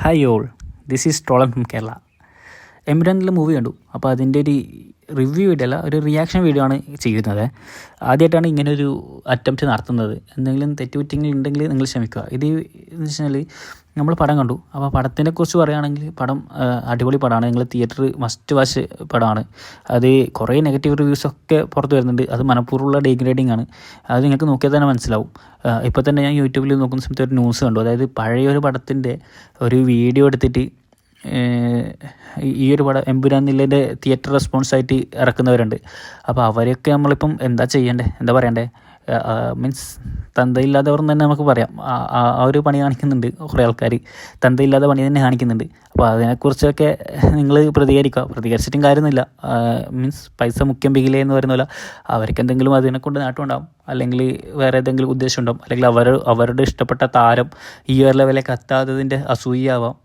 Hi all, this is Tolan from Kerala. എംബ്രാനിലെ movie കണ്ടു. അപ്പോൾ അതിൻ്റെ ഒരു റിവ്യൂ വീഡിയോ അല്ല, ഒരു റിയാക്ഷൻ വീഡിയോ ആണ് ചെയ്യുന്നത്. ആദ്യമായിട്ടാണ് ഇങ്ങനെ ഒരു അറ്റംപ്റ്റ് നടത്തുന്നത്. എന്തെങ്കിലും തെറ്റുകുറ്റങ്ങൾ ഉണ്ടെങ്കിൽ നിങ്ങൾ ക്ഷമിക്കുക. ഇത് എന്ന് വെച്ചാൽ നമ്മൾ പടം കണ്ടു. അപ്പോൾ പടത്തിനെക്കുറിച്ച് പറയുകയാണെങ്കിൽ പടം അടിപൊളി പടമാണ്. നിങ്ങൾ തിയേറ്റർ മസ്റ്റ് വാച്ച് പടമാണ്. അത് കുറേ നെഗറ്റീവ് റിവ്യൂസൊക്കെ പുറത്ത് വരുന്നുണ്ട്. അത് മനഃപൂർവ്വമുള്ള ഡീഗ്രേഡിങ് ആണ്. അത് നിങ്ങൾക്ക് നോക്കിയാൽ തന്നെ മനസ്സിലാവും. ഇപ്പോൾ തന്നെ ഞാൻ യൂട്യൂബിൽ നോക്കുന്ന സമയത്ത് ഒരു ന്യൂസ് കണ്ടു. അതായത് പഴയൊരു പടത്തിൻ്റെ ഒരു വീഡിയോ എടുത്തിട്ട് ഈ ഒരു പടം എമ്പുരാൻ നില്ലിൻ്റെ തിയേറ്റർ റെസ്പോൺസായിട്ട് ഇറക്കുന്നവരുണ്ട്. അപ്പോൾ അവരെയൊക്കെ നമ്മളിപ്പം എന്താ ചെയ്യണ്ടേ, എന്താ പറയണ്ടേ, മീൻസ് തന്തയില്ലാത്തവർ തന്നെ നമുക്ക് പറയാം. ആ ഒരു പണി കാണിക്കുന്നുണ്ട് കുറേ ആൾക്കാർ. തന്തയില്ലാത്ത പണി തന്നെ കാണിക്കുന്നുണ്ട്. അപ്പോൾ അതിനെക്കുറിച്ചൊക്കെ നിങ്ങൾ പ്രതികരിക്കുക. പ്രതികരിച്ചിട്ടും കാര്യമൊന്നുമില്ല. മീൻസ് പൈസ മുഖ്യം ബിഗിലേ എന്ന് പറയുന്ന പോലെ അവർക്ക് എന്തെങ്കിലും അതിനെക്കൊണ്ട് നേട്ടമുണ്ടാകും, അല്ലെങ്കിൽ വേറെ ഏതെങ്കിലും ഉദ്ദേശം ഉണ്ടാകും, അല്ലെങ്കിൽ അവരുടെ ഇഷ്ടപ്പെട്ട താരം ഈ ഒരു ലെവലിലേക്ക് എത്താത്തതിൻ്റെ അസൂയാവാം.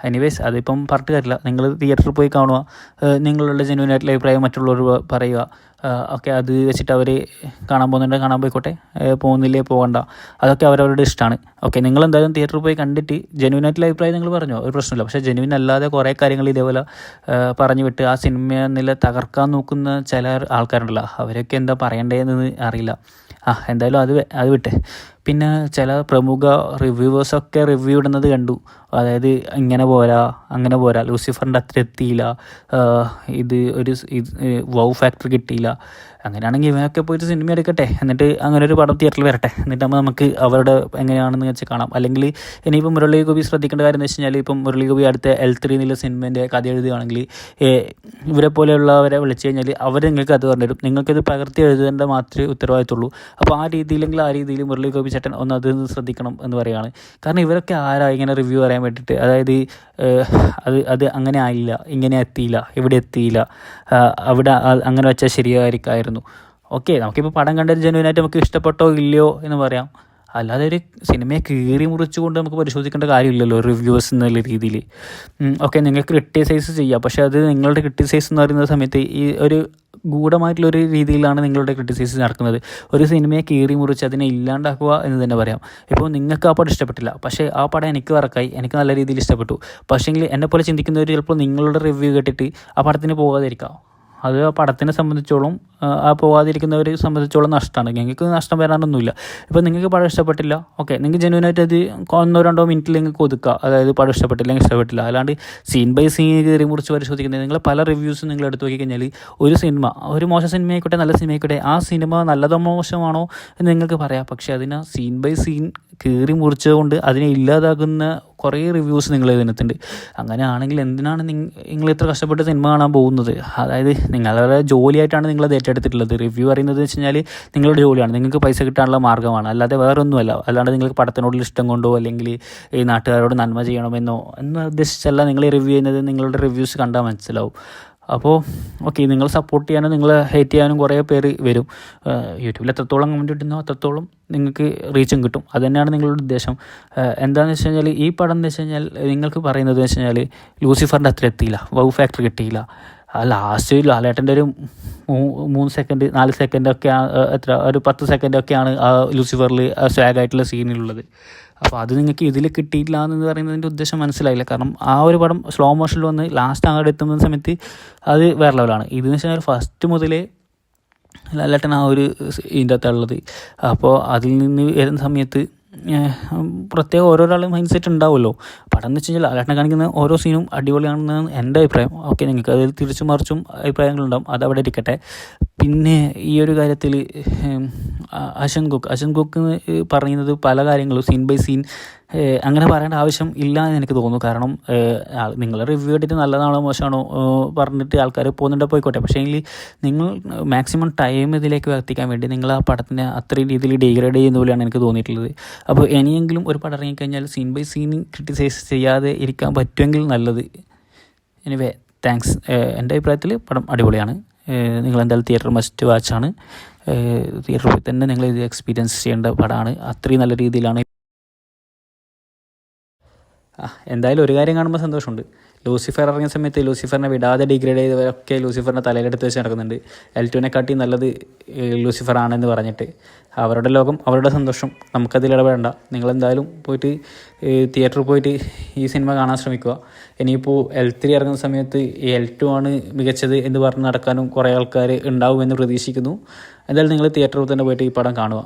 എനിവേസ് അതിപ്പം പറഞ്ഞിട്ട് കാര്യമില്ല. നിങ്ങൾ തിയേറ്ററിൽ പോയി കാണുക, നിങ്ങളുടെ ജെന്യുവനായിട്ടുള്ള അഭിപ്രായം മറ്റുള്ളവർ പറയുക. ഓക്കെ, അത് വെച്ചിട്ട് അവർ കാണാൻ പോകുന്നുണ്ടെങ്കിൽ കാണാൻ പോയിക്കോട്ടെ, പോകുന്നില്ലേ പോകണ്ട. അതൊക്കെ അവരവരുടെ ഇഷ്ടമാണ്. ഓക്കെ, നിങ്ങളെന്തായാലും തിയേറ്ററിൽ പോയി കണ്ടിട്ട് ജെന്യുവനായിട്ടുള്ള അഭിപ്രായം നിങ്ങൾ പറഞ്ഞോ, ഒരു പ്രശ്നമില്ല. പക്ഷേ ജെന്യുവൻ അല്ലാതെ കുറേ കാര്യങ്ങൾ ഇതേപോലെ പറഞ്ഞു വിട്ട് ആ സിനിമ നില തകർക്കാൻ നോക്കുന്ന ചില ആൾക്കാരുണ്ടല്ലോ, അവരൊക്കെ എന്താ പറയണ്ടേന്ന് അറിയില്ല. എന്തായാലും അത് വിട്ടെ. പിന്നെ ചില പ്രമുഖ റിവ്യൂവേഴ്സൊക്കെ റിവ്യൂ ഇടുന്നത് കണ്ടു. അതായത് ഇങ്ങനെ പോരാ, അങ്ങനെ പോരാ, ലൂസിഫറിൻ്റെ അത്ര എത്തിയില്ല, ഇത് വൗ ഫാക്ടർ കിട്ടിയില്ല. അങ്ങനെയാണെങ്കിൽ ഇവനൊക്കെ പോയിട്ട് സിനിമ എടുക്കട്ടെ, എന്നിട്ട് അങ്ങനെ ഒരു പടം തിയേറ്ററിൽ വരട്ടെ, എന്നിട്ട് നമുക്ക് അവരുടെ എങ്ങനെയാണെന്ന് വെച്ച് കാണാം. അല്ലെങ്കിൽ ഇനിയിപ്പം മുരളി ഗോപി ശ്രദ്ധിക്കേണ്ട കാര്യം എന്ന് വെച്ച് കഴിഞ്ഞാൽ, ഇപ്പം മുരളി ഗോപി അടുത്ത L3 എന്നുള്ള സിനിമേൻ്റെ കഥ എഴുതുകയാണെങ്കിൽ ഇവരെ പോലെയുള്ളവരെ വിളിച്ചു കഴിഞ്ഞാൽ അവർ നിങ്ങൾക്ക് അത് പറഞ്ഞുതരും. നിങ്ങൾക്കിത് പകർത്തി എഴുതേണ്ട മാത്രമേ ഉത്തരവാദിത്തമുള്ളൂ. അപ്പോൾ ആ രീതിയിലെങ്കിൽ ആ രീതിയിൽ മുരളി ഗോപി ചേട്ടൻ ഒന്ന് അത് ശ്രദ്ധിക്കണം എന്ന് പറയുകയാണ്. കാരണം ഇവരൊക്കെ ആരാ ഇങ്ങനെ റിവ്യൂ പറയാൻ വേണ്ടിയിട്ട്? അതായത് അത് അങ്ങനെ ആയില്ല, ഇങ്ങനെ എത്തിയില്ല, ഇവിടെ എത്തിയില്ല, അവിടെ അങ്ങനെ വെച്ചാൽ ശരിയായിരിക്കായിരുന്നു. ഓക്കെ, നമുക്കിപ്പോൾ പടം കണ്ടത് ജെന്യുവനായിട്ട് നമുക്ക് ഇഷ്ടപ്പെട്ടോ ഇല്ലയോ എന്ന് പറയാം. അല്ലാതെ ഒരു സിനിമയെ കീറി മുറിച്ചുകൊണ്ട് നമുക്ക് പരിശോധിക്കേണ്ട കാര്യമില്ലല്ലോ റിവ്യൂസ് എന്നുള്ള രീതിയിൽ. ഓക്കെ, നിങ്ങൾക്ക് ക്രിട്ടിസൈസ് ചെയ്യാം, പക്ഷേ അത് നിങ്ങളുടെ ക്രിട്ടിസൈസ് എന്ന് പറയുന്ന സമയത്ത് ഈ ഒരു ഗൂഢമായിട്ടുള്ളൊരു രീതിയിലാണ് നിങ്ങളുടെ ക്രിട്ടിസൈസ് നടക്കുന്നത്. ഒരു സിനിമയെ കീറി മുറിച്ച് അതിനെ ഇല്ലാണ്ടാക്കുക എന്ന് തന്നെ പറയാം. ഇപ്പോൾ നിങ്ങൾക്ക് ആ പടം ഇഷ്ടപ്പെട്ടില്ല, പക്ഷേ ആ പടം എനിക്ക് വർക്കായി, എനിക്ക് നല്ല രീതിയിൽ ഇഷ്ടപ്പെട്ടു. പക്ഷേങ്കിൽ എന്നെപ്പോലെ ചിന്തിക്കുന്നവർ ചിലപ്പോൾ നിങ്ങളുടെ റിവ്യൂ കേട്ടിട്ട് ആ പടത്തിന് പോകാതിരിക്കാം. അത് ആ പടത്തിനെ സംബന്ധിച്ചോളം, ആ പോകാതിരിക്കുന്നവരെ സംബന്ധിച്ചോളം നഷ്ടമാണ്. ഞങ്ങൾക്ക് നഷ്ടം വരാനൊന്നുമില്ല. ഇപ്പോൾ നിങ്ങൾക്ക് പടം ഇഷ്ടപ്പെട്ടില്ല, ഓക്കെ, നിങ്ങൾക്ക് ജെന്യുവനായിട്ട് അത് 1-2 മിനിറ്റിൽ നിങ്ങൾക്ക് ഒതുക്കുക. അതായത് പടം ഇഷ്ടപ്പെട്ടില്ല. അല്ലാണ്ട് സീൻ ബൈ സീൻ കയറി മുറിച്ച് പരിശോധിക്കുന്നത്. നിങ്ങൾ പല റിവ്യൂസും നിങ്ങൾ എടുത്ത് നോക്കി കഴിഞ്ഞാൽ ഒരു സിനിമ, ഒരു മോശം സിനിമ ആയിക്കോട്ടെ നല്ല സിനിമ ആയിക്കോട്ടെ, ആ സിനിമ നല്ലതോ മോശമാണോ എന്ന് നിങ്ങൾക്ക് പറയാം. പക്ഷേ അതിനെ സീൻ ബൈ സീൻ കീറി മുറിച്ചുകൊണ്ട് അതിനെ ഇല്ലാതാക്കുന്ന കുറേ റിവ്യൂസ് നിങ്ങൾ ഇതിനകത്തുണ്ട്. അങ്ങനെയാണെങ്കിൽ എന്തിനാണ് നിങ്ങൾ ഇത്ര കഷ്ടപ്പെട്ട് സിനിമ കാണാൻ പോകുന്നത്? അതായത് നിങ്ങളുടെ ജോലിയായിട്ടാണ് നിങ്ങളത് ഏറ്റെടുത്തിട്ടുള്ളത്. റിവ്യൂ പറയുന്നത് വെച്ച് കഴിഞ്ഞാൽ നിങ്ങളുടെ ജോലിയാണ്, നിങ്ങൾക്ക് പൈസ കിട്ടാനുള്ള മാർഗ്ഗമാണ്, അല്ലാതെ വേറൊന്നുമല്ല. അല്ലാണ്ട് നിങ്ങൾക്ക് പടത്തിനോടുള്ള ഇഷ്ടം കൊണ്ടോ അല്ലെങ്കിൽ ഈ നാട്ടുകാരോട് നന്മ ചെയ്യണമെന്നോ എന്ന് ഉദ്ദേശിച്ചല്ല നിങ്ങൾ റിവ്യൂ ചെയ്യുന്നത്. നിങ്ങളുടെ റിവ്യൂസ് കണ്ടാൽ മനസ്സിലാവും. അപ്പോൾ ഓക്കെ, നിങ്ങൾ സപ്പോർട്ട് ചെയ്യാനും നിങ്ങൾ ഹേറ്റ് ചെയ്യാനും കുറേ പേര് വരും. യൂട്യൂബിൽ എത്രത്തോളം കമൻറ്റ് കിട്ടുന്നോ അത്രത്തോളം നിങ്ങൾക്ക് റീച്ചും കിട്ടും. അത് തന്നെയാണ് നിങ്ങളുടെ ഉദ്ദേശം. എന്താണെന്ന് വെച്ച് കഴിഞ്ഞാൽ ഈ പടം എന്ന് വെച്ച് കഴിഞ്ഞാൽ നിങ്ങൾക്ക് പറയുന്നത് വെച്ച് കഴിഞ്ഞാൽ ലൂസിഫറിൻ്റെ അത്ര എത്തിയില്ല, വൗ ഫാക്ടർ കിട്ടിയില്ല. ലാസ്റ്റ് ലാലേട്ടൻ്റെ ഒരു 3 സെക്കൻഡ് 4 സെക്കൻഡൊക്കെ, ഒരു 10 സെക്കൻഡൊക്കെയാണ് ആ ലൂസിഫറിൽ സ്വാഗായിട്ടുള്ള സീനിലുള്ളത്. അപ്പോൾ അത് നിങ്ങൾക്ക് ഇതിൽ കിട്ടിയില്ല എന്ന് പറയുന്നതിൻ്റെ ഉദ്ദേശം മനസ്സിലായില്ല. കാരണം ആ ഒരു പടം സ്ലോ മോഷനിൽ വന്ന് ലാസ്റ്റ് അങ്ങോട്ട് എത്തുന്ന സമയത്ത് അത് വേറെ ലെവലാണ്. ഇതെന്ന് വെച്ചാൽ ഫസ്റ്റ് മുതലേ ലാലേട്ടൻ ആ ഒരു ഇതിൻ്റെ അകത്തുള്ളത്. അപ്പോൾ അതിൽ നിന്ന് വരുന്ന സമയത്ത് പ്രത്യേകം ഓരോരാളും മൈൻഡ് സെറ്റ് ഉണ്ടാവുമല്ലോ. പടം എന്ന് വെച്ച് കഴിഞ്ഞാൽ ലാലേട്ടനെ കാണിക്കുന്ന ഓരോ സീനും അടിപൊളിയാണെന്നാണ് എൻ്റെ അഭിപ്രായം. ഓക്കെ, നിങ്ങൾക്ക് അതിൽ തിരിച്ചും മറിച്ചും അഭിപ്രായങ്ങളുണ്ടാവും, അതവിടെ ഇരിക്കട്ടെ. പിന്നെ ഈ ഒരു കാര്യത്തിൽ അശ്വൻ കുക്ക് പറയുന്നത് പല കാര്യങ്ങളും സീൻ ബൈ സീൻ അങ്ങനെ പറയേണ്ട ആവശ്യം ഇല്ല എന്ന് എനിക്ക് തോന്നുന്നു. കാരണം നിങ്ങൾ റിവ്യൂ ഇട്ടിട്ട് നല്ലതാണോ മോശമാണോ പറഞ്ഞിട്ട് ആൾക്കാർ പോകുന്നുണ്ട്, പോയിക്കോട്ടെ. പക്ഷേ എങ്കിൽ നിങ്ങൾ മാക്സിമം ടൈം ഇതിലേക്ക് എത്തിക്കാൻ വേണ്ടി നിങ്ങൾ ആ പടത്തിനെ അത്രയും രീതിയിൽ ഡീഗ്രേഡ് ചെയ്യുന്ന പോലെയാണ് എനിക്ക് തോന്നിയിട്ടുള്ളത്. അപ്പോൾ ഇനിയെങ്കിലും ഒരു പടം ഇറങ്ങിക്കഴിഞ്ഞാൽ സീൻ ബൈ സീൻ ക്രിട്ടിസൈസ് ചെയ്യാതെ ഇരിക്കാൻ പറ്റുമെങ്കിൽ നല്ലത്. Anyway, thanks. എൻ്റെ അഭിപ്രായത്തിൽ പടം അടിപൊളിയാണ്. നിങ്ങളെന്തായാലും തിയേറ്റർ മസ്റ്റ് വാച്ചാണ്. തിയേറ്ററിൽ പോയി തന്നെ നിങ്ങൾ ഇത് എക്സ്പീരിയൻസ് ചെയ്യേണ്ട പടമാണ്. അത്രയും നല്ല രീതിയിലാണ് എന്തായാലും ഒരു കാര്യം കാണുമ്പോൾ സന്തോഷമുണ്ട്. ലൂസിഫർ ഇറങ്ങിയ സമയത്ത് ലൂസിഫറിനെ വിടാതെ ഡിഗ്രേഡ് ചെയ്തവരൊക്കെ ലൂസിഫറിനെ തലയിലെടുത്ത് വെച്ച് നടക്കുന്നുണ്ട്. എൽ2നെക്കാട്ടി നല്ലത് ലൂസിഫർ ആണെന്ന് പറഞ്ഞിട്ട്. അവരുടെ ലോകം, അവരുടെ സന്തോഷം, നമുക്കതിൽ ഇടപെടേണ്ട. നിങ്ങളെന്തായാലും പോയിട്ട് തിയേറ്ററിൽ പോയിട്ട് ഈ സിനിമ കാണാൻ ശ്രമിക്കുക. ഇനിയിപ്പോൾ L3 ഇറങ്ങുന്ന സമയത്ത് ഈ L2 ആണ് മികച്ചത് എന്ന് പറഞ്ഞ് നടക്കാനും കുറേ ആൾക്കാർ ഉണ്ടാവുമെന്ന് പ്രതീക്ഷിക്കുന്നു. എന്തായാലും നിങ്ങൾ തിയേറ്ററിൽ തന്നെ പോയിട്ട് ഈ പടം കാണുക.